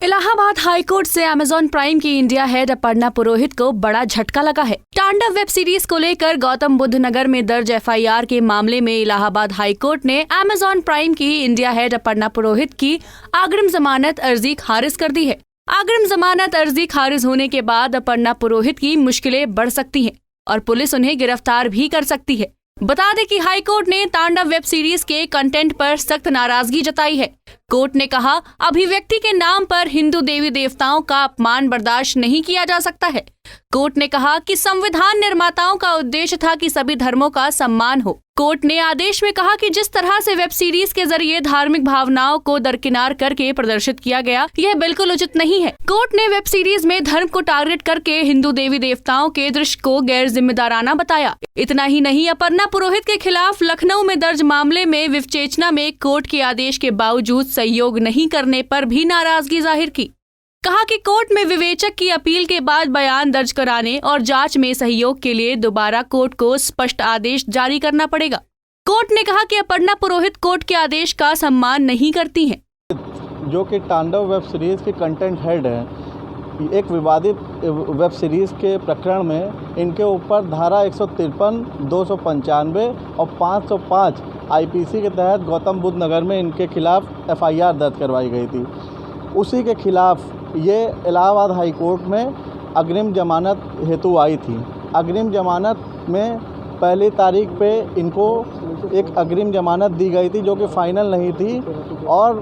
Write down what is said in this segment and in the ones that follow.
Allahabad high court से Amazon prime की India head Aparna पुरोहित को बड़ा झटका लगा है। तांडव वेब सीरीज को लेकर गौतम बुद्ध नगर में दर्ज एफआईआर के मामले में इलाहाबाद हाईकोर्ट ने अमेजॉन प्राइम की इंडिया हेड अपर्णा पुरोहित की अग्रिम जमानत अर्जी खारिज कर दी है। अग्रिम जमानत अर्जी खारिज होने के बाद अपर्णा पुरोहित की मुश्किलें बढ़ सकती हैं और पुलिस उन्हें गिरफ्तार भी कर सकती है। बता दें कि हाईकोर्ट ने तांडव वेब सीरीज के कंटेंट पर सख्त नाराजगी जताई है। कोर्ट ने कहा, अभिव्यक्ति के नाम पर हिंदू देवी देवताओं का अपमान बर्दाश्त नहीं किया जा सकता है। कोर्ट ने कहा कि संविधान निर्माताओं का उद्देश्य था कि सभी धर्मों का सम्मान हो। कोर्ट ने आदेश में कहा कि जिस तरह से वेब सीरीज के जरिए धार्मिक भावनाओं को दरकिनार करके प्रदर्शित किया गया, यह बिल्कुल उचित नहीं है। कोर्ट ने वेब सीरीज में धर्म को टारगेट करके हिंदू देवी देवताओं के दृश्य को गैर जिम्मेदाराना बताया। इतना ही नहीं, अपर्णा पुरोहित के खिलाफ लखनऊ में दर्ज मामले में विवेचना में कोर्ट के आदेश के बावजूद सहयोग नहीं करने पर भी नाराजगी जाहिर की। कहा कि कोर्ट में विवेचक की अपील के बाद बयान दर्ज कराने और जांच में सहयोग के लिए दोबारा कोर्ट को स्पष्ट आदेश जारी करना पड़ेगा। कोर्ट ने कहा कि अपर्णा पुरोहित कोर्ट के आदेश का सम्मान नहीं करती हैं। जो कि तांडव वेब सीरीज के कंटेंट हेड हैं, एक विवादित वेब सीरीज के प्रकरण में इनके ऊपर धारा 153, 295 और 505 आईपीसी के तहत गौतम बुद्ध नगर में इनके खिलाफ एफआईआर दर्ज करवाई गई थी। उसी के खिलाफ ये इलाहाबाद हाई कोर्ट में अग्रिम जमानत हेतु आई थी। अग्रिम जमानत में पहली तारीख पे इनको एक अग्रिम जमानत दी गई थी जो कि फ़ाइनल नहीं थी और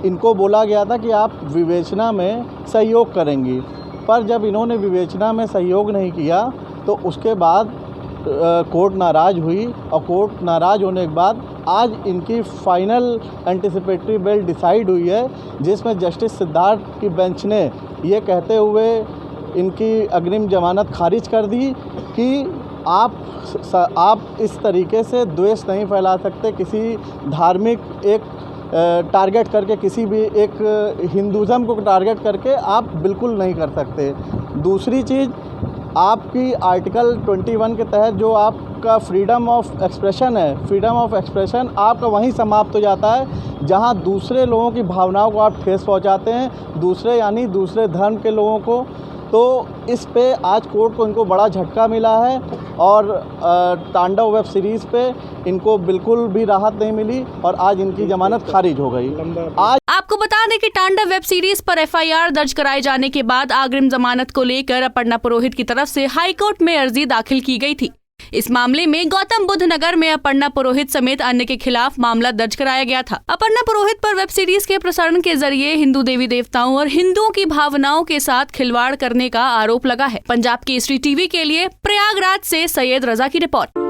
इनको बोला गया था कि आप विवेचना में सहयोग करेंगी। पर जब इन्होंने विवेचना में सहयोग नहीं किया तो उसके बाद कोर्ट नाराज़ हुई और कोर्ट नाराज़ होने के बाद आज इनकी फाइनल एंटिसिपेटरी बेल डिसाइड हुई है, जिसमें जस्टिस सिद्धार्थ की बेंच ने ये कहते हुए इनकी अग्रिम जमानत खारिज कर दी कि आप इस तरीके से द्वेष नहीं फैला सकते, किसी धार्मिक एक टारगेट करके, किसी भी एक हिंदुज़म को टारगेट करके आप बिल्कुल नहीं कर सकते। दूसरी चीज़, आपकी आर्टिकल 21 के तहत जो आपका फ्रीडम ऑफ एक्सप्रेशन है, फ्रीडम ऑफ एक्सप्रेशन आपका वहीं समाप्त हो जाता है जहां दूसरे लोगों की भावनाओं को आप ठेस पहुंचाते हैं, दूसरे धर्म के लोगों को। तो इस पे आज कोर्ट को इनको बड़ा झटका मिला है और तांडव वेब सीरीज़ पे इनको बिल्कुल भी राहत नहीं मिली और आज इनकी जमानत खारिज हो गई। आज आपको बता दें कि तांडव वेब सीरीज पर एफआईआर दर्ज कराए जाने के बाद अग्रिम जमानत को लेकर अपर्णा पुरोहित की तरफ से हाईकोर्ट में अर्जी दाखिल की गई थी। इस मामले में गौतम बुद्ध नगर में अपर्णा पुरोहित समेत अन्य के खिलाफ मामला दर्ज कराया गया था। अपर्णा पुरोहित पर वेब सीरीज के प्रसारण के जरिए हिंदू देवी देवताओं और हिंदुओं की भावनाओं के साथ खिलवाड़ करने का आरोप लगा है। पंजाब केसरी टीवी के लिए प्रयागराज से सैयद रजा की रिपोर्ट।